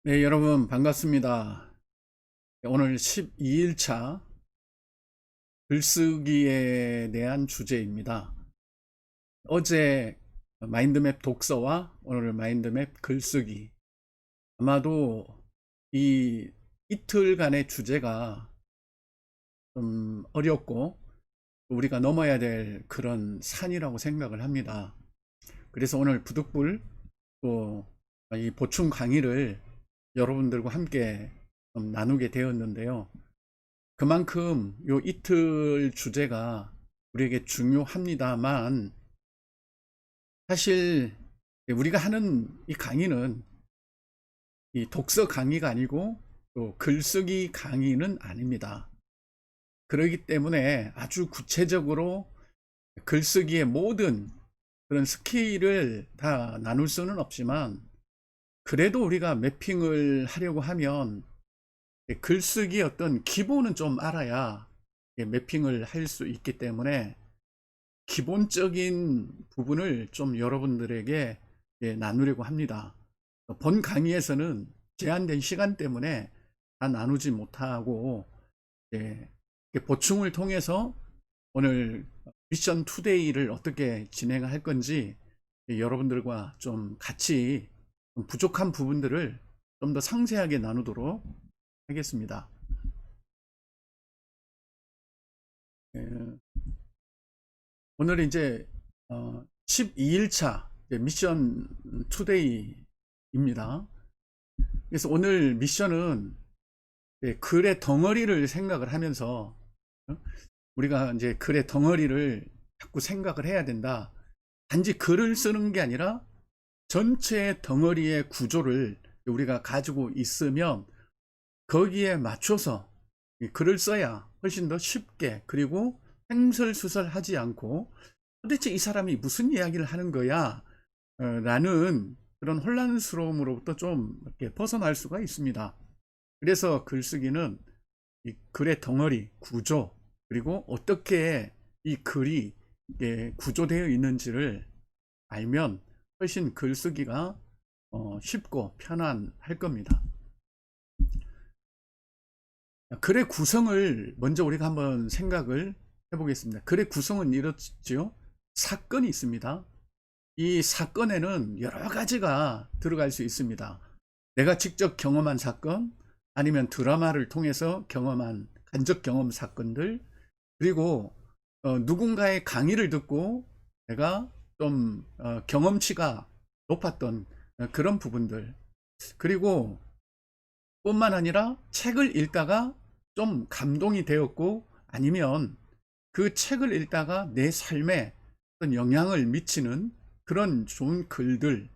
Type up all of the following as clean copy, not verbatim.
네, 여러분 반갑습니다. 오늘 12일차 글쓰기에 대한 주제입니다. 어제 마인드맵 독서와 오늘 마인드맵 글쓰기. 아마도 이 이틀간의 주제가 좀 어렵고 우리가 넘어야 될 그런 산이라고 생각을 합니다. 그래서 오늘 부득불 또 이 보충 강의를 여러분들과 함께 좀 나누게 되었는데요. 그만큼 요 이틀 주제가 우리에게 중요합니다만, 사실 우리가 하는 이 강의는 이 독서 강의가 아니고 또 글쓰기 강의는 아닙니다. 그렇기 때문에 아주 구체적으로 글쓰기의 모든 그런 스킬을 다 나눌 수는 없지만, 그래도 우리가 매핑을 하려고 하면 글쓰기 어떤 기본은 좀 알아야 매핑을 할 수 있기 때문에 기본적인 부분을 좀 여러분들에게 나누려고 합니다. 본 강의에서는 제한된 시간 때문에 다 나누지 못하고 보충을 통해서 오늘 미션 투데이를 어떻게 진행할 건지 여러분들과 좀 같이 부족한 부분들을 좀 더 상세하게 나누도록 하겠습니다. 오늘 이제 12일차 미션 투데이입니다. 그래서 오늘 미션은 글의 덩어리를 생각을 하면서 어? 우리가 이제 글의 덩어리를 자꾸 생각을 해야 된다. 단지 글을 쓰는 게 아니라 전체 덩어리의 구조를 우리가 가지고 있으면 거기에 맞춰서 글을 써야 훨씬 더 쉽게, 그리고 횡설수설하지 않고 도대체 이 사람이 무슨 이야기를 하는 거야 라는 그런 혼란스러움으로부터 좀 이렇게 벗어날 수가 있습니다. 그래서 글쓰기는 이 글의 덩어리, 구조, 그리고 어떻게 이 글이 구조되어 있는지를 알면 훨씬 글쓰기가 쉽고 편안할 겁니다. 글의 구성을 먼저 우리가 한번 생각을 해보겠습니다. 글의 구성은 이렇지요. 사건이 있습니다. 이 사건에는 여러 가지가 들어갈 수 있습니다. 내가 직접 경험한 사건, 아니면 드라마를 통해서 경험한 간접 경험 사건들, 그리고 누군가의 강의를 듣고 내가 좀 경험치가 높았던 그런 부분들, 그리고 뿐만 아니라 책을 읽다가 좀 감동이 되었고, 아니면 그 책을 읽다가 내 삶에 어떤 영향을 미치는 그런 좋은 글들,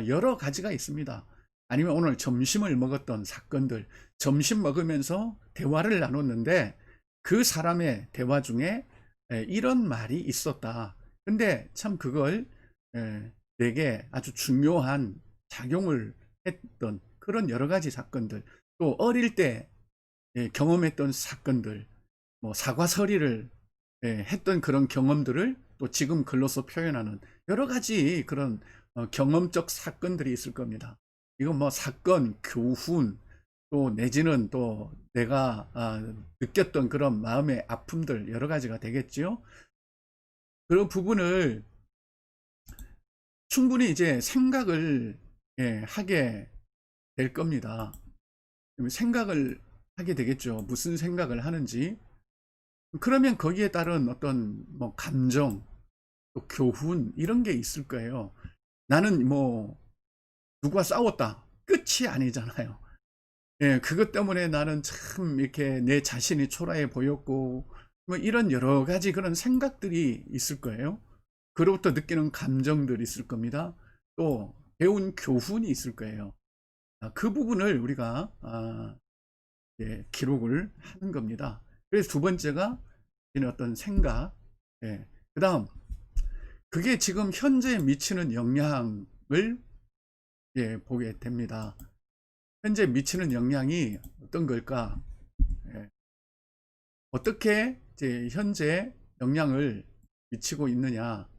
여러 가지가 있습니다. 아니면 오늘 점심을 먹었던 사건들, 점심 먹으면서 대화를 나눴는데 그 사람의 대화 중에 이런 말이 있었다. 근데 참 그걸 내게 아주 중요한 작용을 했던 그런 여러 가지 사건들, 또 어릴 때 경험했던 사건들, 뭐 사과서리를 했던 그런 경험들을 또 지금 글로서 표현하는 여러 가지 그런 경험적 사건들이 있을 겁니다. 이건 뭐 사건, 교훈, 또 내지는 또 내가 느꼈던 그런 마음의 아픔들 여러 가지가 되겠지요. 그런 부분을 충분히 이제 생각을 하게 될 겁니다. 생각을 하게 되겠죠. 무슨 생각을 하는지. 그러면 거기에 따른 어떤 뭐 감정, 또 교훈 이런 게 있을 거예요. 나는 뭐 누가 싸웠다. 끝이 아니잖아요. 그것 때문에 나는 참 이렇게 내 자신이 초라해 보였고, 뭐 이런 여러 가지 그런 생각들이 있을 거예요. 그로부터 느끼는 감정들이 있을 겁니다. 또 배운 교훈이 있을 거예요. 그 부분을 우리가 기록을 하는 겁니다. 그래서 두 번째가 어떤 생각, 그 다음 그게 지금 현재 미치는 영향을 보게 됩니다. 현재 미치는 영향이 어떤 걸까? 어떻게 이제 현재 영향을 미치고 있느냐?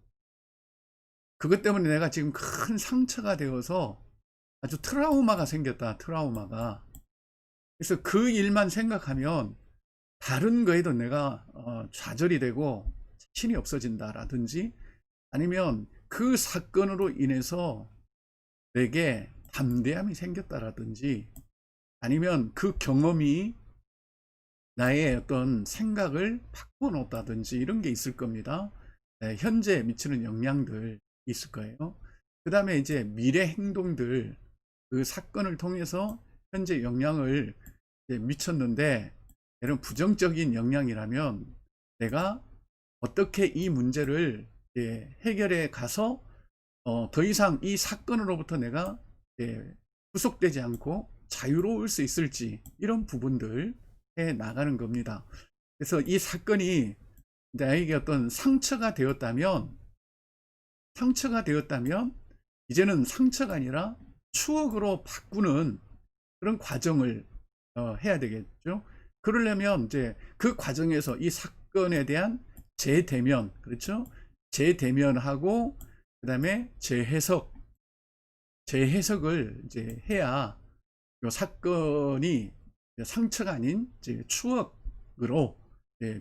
그것 때문에 내가 지금 큰 상처가 되어서 아주 트라우마가 생겼다. 트라우마가. 그래서 그 일만 생각하면 다른 거에도 내가 좌절이 되고 자신이 없어진다라든지, 아니면 그 사건으로 인해서 내게 담대함이 생겼다라든지, 아니면 그 경험이 나의 어떤 생각을 바꿔 놓았다든지, 이런 게 있을 겁니다. 네, 현재 미치는 영향들 있을 거예요. 그 다음에 이제 미래 행동들, 그 사건을 통해서 현재 영향을 이제 미쳤는데, 이런 부정적인 영향이라면 내가 어떻게 이 문제를 해결해 가서 더 이상 이 사건으로부터 내가 구속되지 않고 자유로울 수 있을지, 이런 부분들 해 나가는 겁니다. 그래서 이 사건이 나에게 어떤 상처가 되었다면 이제는 상처가 아니라 추억으로 바꾸는 그런 과정을 해야 되겠죠. 그러려면 이제 그 과정에서 이 사건에 대한 재대면, 그렇죠? 재대면하고 그다음에 재해석을 이제 해야 이 사건이 상처가 아닌 이제 추억으로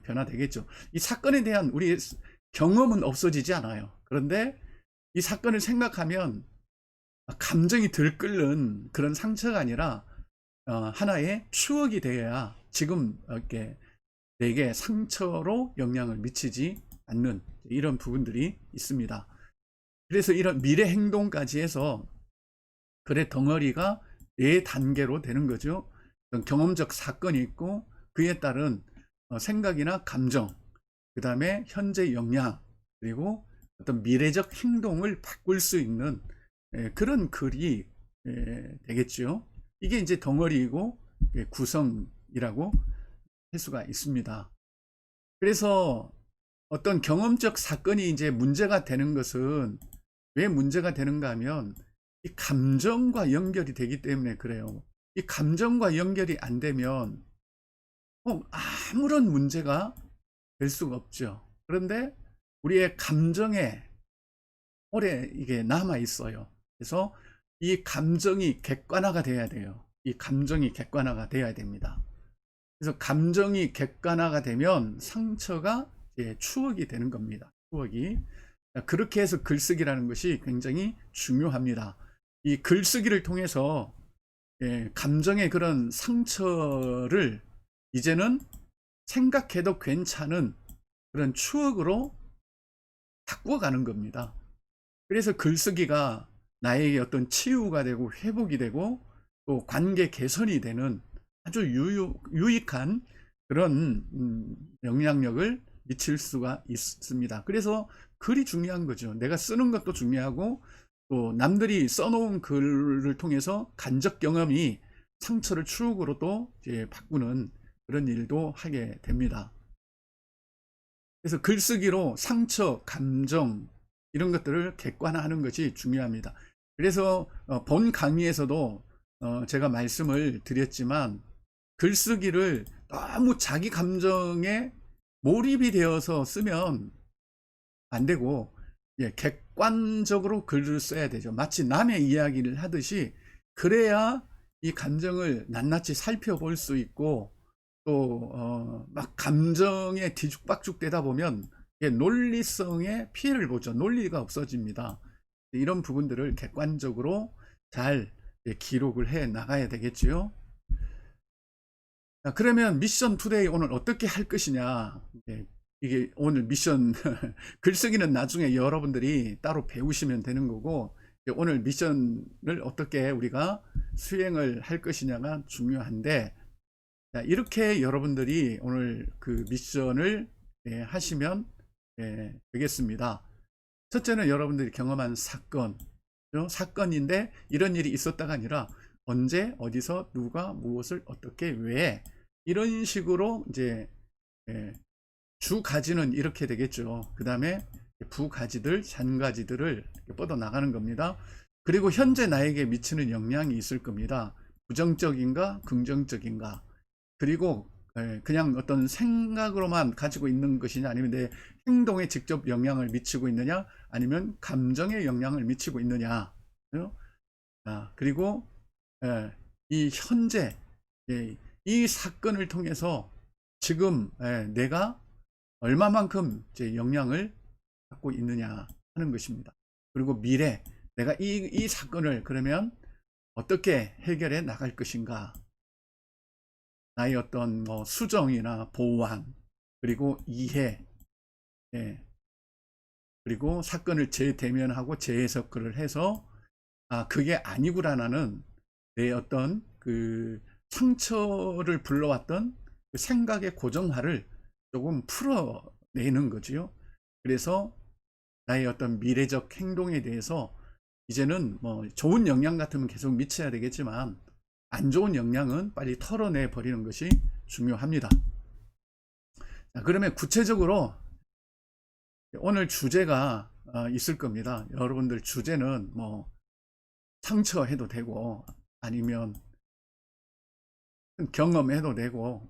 변화되겠죠. 이 사건에 대한 우리 경험은 없어지지 않아요. 그런데 이 사건을 생각하면 감정이 들끓는 그런 상처가 아니라 하나의 추억이 되어야 지금 이렇게 내게 상처로 영향을 미치지 않는 이런 부분들이 있습니다. 그래서 이런 미래 행동까지 해서 글의 덩어리가 4단계로 되는 거죠. 경험적 사건이 있고, 그에 따른 생각이나 감정, 그 다음에 현재 영향, 그리고 어떤 미래적 행동을 바꿀 수 있는 그런 글이 되겠죠. 이게 이제 덩어리이고 구성이라고 할 수가 있습니다. 그래서 어떤 경험적 사건이 이제 문제가 되는 것은 왜 문제가 되는가 하면 이 감정과 연결이 되기 때문에 그래요. 이 감정과 연결이 안 되면 아무런 문제가 될 수가 없죠. 그런데 우리의 감정에 오래 이게 남아 있어요. 그래서 이 감정이 객관화가 돼야 돼요. 이 감정이 객관화가 돼야 됩니다. 그래서 감정이 객관화가 되면 상처가 추억이 되는 겁니다. 추억이. 그렇게 해서 글쓰기라는 것이 굉장히 중요합니다. 이 글쓰기를 통해서 감정의 그런 상처를 이제는 생각해도 괜찮은 그런 추억으로 바꿔가는 겁니다. 그래서 글쓰기가 나에게 어떤 치유가 되고 회복이 되고 또 관계 개선이 되는 아주 유익한 그런 영향력을 미칠 수가 있습니다. 그래서 글이 중요한 거죠. 내가 쓰는 것도 중요하고, 또 남들이 써놓은 글을 통해서 간접 경험이 상처를 추억으로 또 바꾸는 그런 일도 하게 됩니다. 그래서 글쓰기로 상처, 감정 이런 것들을 객관화하는 것이 중요합니다. 그래서 본 강의에서도 제가 말씀을 드렸지만, 글쓰기를 너무 자기 감정에 몰입이 되어서 쓰면 안 되고, 객관적으로 글을 써야 되죠. 마치 남의 이야기를 하듯이. 그래야 이 감정을 낱낱이 살펴볼 수 있고, 또 막 감정에 뒤죽박죽 되다 보면 논리성에 피해를 보죠. 논리가 없어집니다. 이런 부분들을 객관적으로 잘 기록을 해 나가야 되겠지요. 그러면 미션 투데이 오늘 어떻게 할 것이냐. 이게 오늘 미션 글쓰기는 나중에 여러분들이 따로 배우시면 되는 거고, 오늘 미션을 어떻게 우리가 수행을 할 것이냐가 중요한데, 이렇게 여러분들이 오늘 그 미션을 하시면 되겠습니다. 첫째는 여러분들이 경험한 사건인데, 이런 일이 있었다가 아니라 언제, 어디서, 누가, 무엇을, 어떻게, 왜, 이런 식으로 이제 주가지는 이렇게 되겠죠. 그 다음에 부가지들, 잔가지들을 뻗어 나가는 겁니다. 그리고 현재 나에게 미치는 영향이 있을 겁니다. 부정적인가, 긍정적인가. 그리고 그냥 어떤 생각으로만 가지고 있는 것이냐, 아니면 내 행동에 직접 영향을 미치고 있느냐, 아니면 감정에 영향을 미치고 있느냐. 그리고 이 현재 이 사건을 통해서 지금 내가 얼마만큼 이제 영향을 갖고 있느냐 하는 것입니다. 그리고 미래 내가 이 사건을 그러면 어떻게 해결해 나갈 것인가, 나의 어떤 뭐 수정이나 보완, 그리고 이해, 그리고 사건을 재대면하고 재해석을 해서 그게 아니구나라는 내 어떤 그 상처를 불러왔던 그 생각의 고정화를 조금 풀어내는 거지요. 그래서 나의 어떤 미래적 행동에 대해서 이제는 뭐 좋은 영향 같으면 계속 미쳐야 되겠지만 안 좋은 영향은 빨리 털어내 버리는 것이 중요합니다. 그러면 구체적으로 오늘 주제가 있을 겁니다. 여러분들 주제는 뭐 상처해도 되고 아니면 경험해도 되고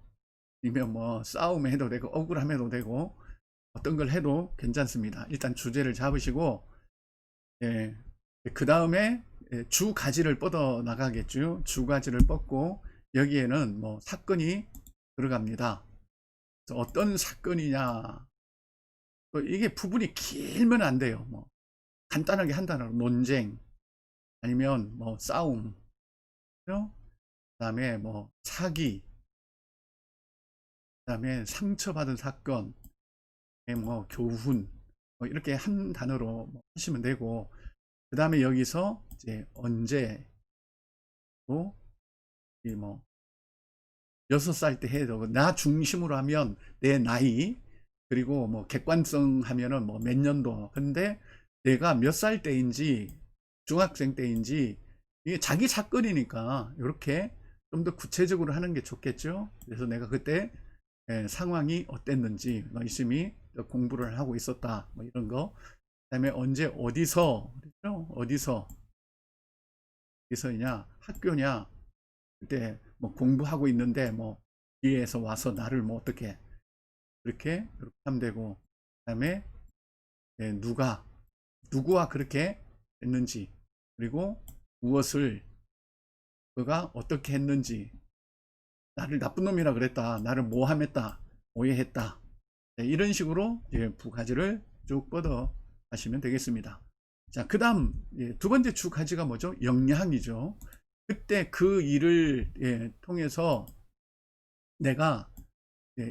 아니면 뭐 싸움해도 되고 억울함해도 되고 어떤 걸 해도 괜찮습니다. 일단 주제를 잡으시고 그 다음에 주 가지를 뻗어 나가겠죠. 주 가지를 뻗고 여기에는 뭐 사건이 들어갑니다. 어떤 사건이냐, 또 이게 부분이 길면 안 돼요. 뭐 간단하게 한 단어로 논쟁 아니면 뭐 싸움, 그 다음에 뭐 사기, 그 다음에 상처받은 사건, 뭐 교훈, 뭐 이렇게 한 단어로 뭐 하시면 되고, 그 다음에 여기서 이제 언제, 또 이 뭐 6살 때 해도 나 중심으로 하면 내 나이, 그리고 뭐 객관성 하면은 뭐 몇 년도, 근데 내가 몇 살 때인지 중학생 때인지 이게 자기 사건이니까 이렇게 좀 더 구체적으로 하는 게 좋겠죠. 그래서 내가 그때 상황이 어땠는지, 뭐 열심히 공부를 하고 있었다, 뭐 이런 거. 그다음에 언제 어디서, 그렇죠? 어디서냐, 학교냐, 그때 뭐 공부하고 있는데 뭐 뒤에서 와서 나를 뭐 어떻게 그렇게 하면 되고, 그다음에 누구와 그렇게 했는지, 그리고 무엇을 그가 어떻게 했는지, 나를 나쁜 놈이라 그랬다, 나를 모함했다, 오해했다, 이런 식으로 부가지를 쭉 뻗어 가시면 되겠습니다. 자, 그 다음 두 번째 주 가지가 뭐죠? 영향이죠. 그때 그 일을 통해서 내가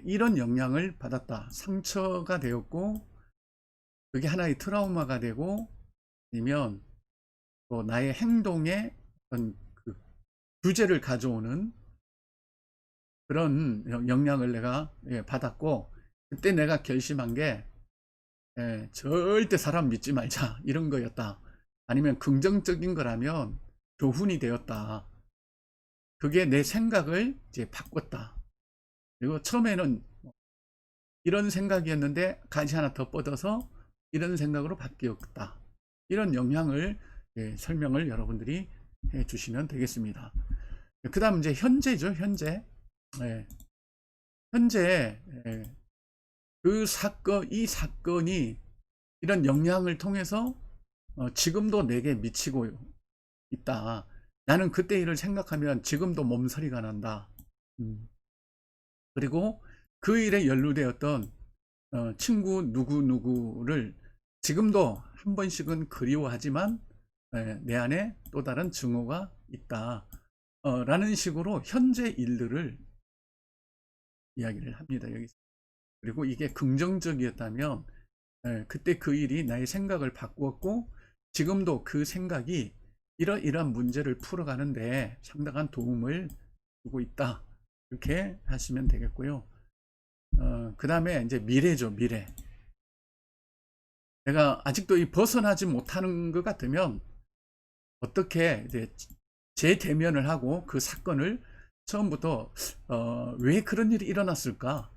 이런 영향을 받았다, 상처가 되었고 그게 하나의 트라우마가 되고, 아니면 또 나의 행동에 어떤 그 규제를 가져오는 그런 영향을 내가 받았고, 그때 내가 결심한 게 절대 사람 믿지 말자, 이런 거였다. 아니면 긍정적인 거라면 교훈이 되었다. 그게 내 생각을 이제 바꿨다. 그리고 처음에는 이런 생각이었는데 가지 하나 더 뻗어서 이런 생각으로 바뀌었다. 이런 영향을 설명을 여러분들이 해 주시면 되겠습니다. 그 다음 이제 현재죠. 현재. 현재 그 사건, 이 사건이 이런 영향을 통해서 지금도 내게 미치고 있다. 나는 그때 일을 생각하면 지금도 몸서리가 난다. 그리고 그 일에 연루되었던 친구 누구누구를 지금도 한 번씩은 그리워하지만 내 안에 또 다른 증오가 있다. 라는 식으로 현재 일들을 이야기를 합니다. 여기서. 그리고 이게 긍정적이었다면 그때 그 일이 나의 생각을 바꾸었고 지금도 그 생각이 이러이러한 문제를 풀어가는데 상당한 도움을 주고 있다. 이렇게 하시면 되겠고요. 그 다음에 이제 미래죠. 미래. 내가 아직도 이 벗어나지 못하는 것 같으면 어떻게 이제 재대면을 하고 그 사건을 처음부터 왜 그런 일이 일어났을까?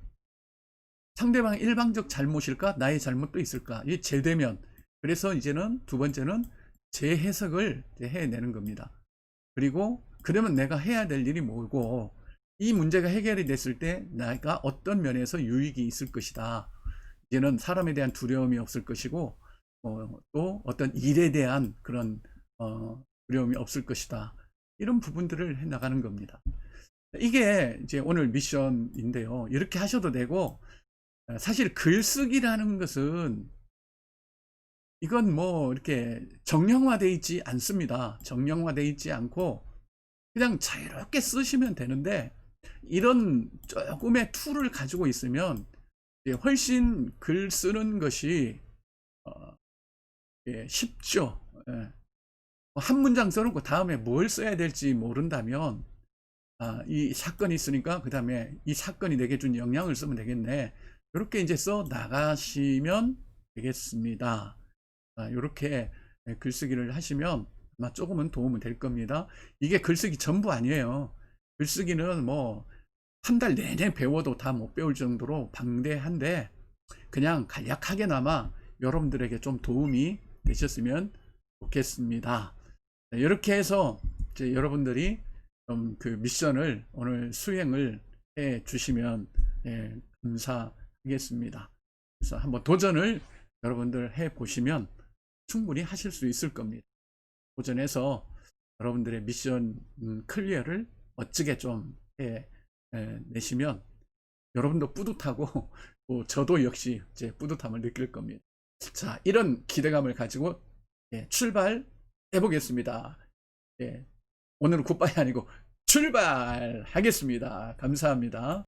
상대방의 일방적 잘못일까? 나의 잘못도 있을까? 이 재대면. 그래서 이제는 두 번째는 재해석을 해내는 겁니다. 그리고 그러면 내가 해야 될 일이 뭐고, 이 문제가 해결이 됐을 때 내가 어떤 면에서 유익이 있을 것이다. 이제는 사람에 대한 두려움이 없을 것이고 또 어떤 일에 대한 그런 두려움이 없을 것이다. 이런 부분들을 해 나가는 겁니다. 이게 이제 오늘 미션인데요. 이렇게 하셔도 되고, 사실 글쓰기라는 것은 이건 뭐 이렇게 정형화되어 있지 않습니다. 정형화되어 있지 않고 그냥 자유롭게 쓰시면 되는데, 이런 조금의 툴을 가지고 있으면 이제 훨씬 글 쓰는 것이 쉽죠. 예. 한 문장 써놓고 다음에 뭘 써야 될지 모른다면, 이 사건이 있으니까 그 다음에 이 사건이 내게 준 영향을 쓰면 되겠네. 이렇게 이제 써 나가시면 되겠습니다. 이렇게 글쓰기를 하시면 아마 조금은 도움은 될 겁니다. 이게 글쓰기 전부 아니에요. 글쓰기는 뭐 한 달 내내 배워도 다 못 배울 정도로 방대한데, 그냥 간략하게나마 여러분들에게 좀 도움이 되셨으면 좋겠습니다. 이렇게 해서 이제 여러분들이 좀 그 미션을 오늘 수행을 해 주시면 감사하겠습니다. 그래서 한번 도전을 여러분들 해 보시면 충분히 하실 수 있을 겁니다. 도전해서 여러분들의 미션 클리어를 멋지게 좀 내시면 여러분도 뿌듯하고 또 저도 역시 제 뿌듯함을 느낄 겁니다. 자, 이런 기대감을 가지고 출발해 보겠습니다. 오늘은 굿바이 아니고 출발하겠습니다. 감사합니다.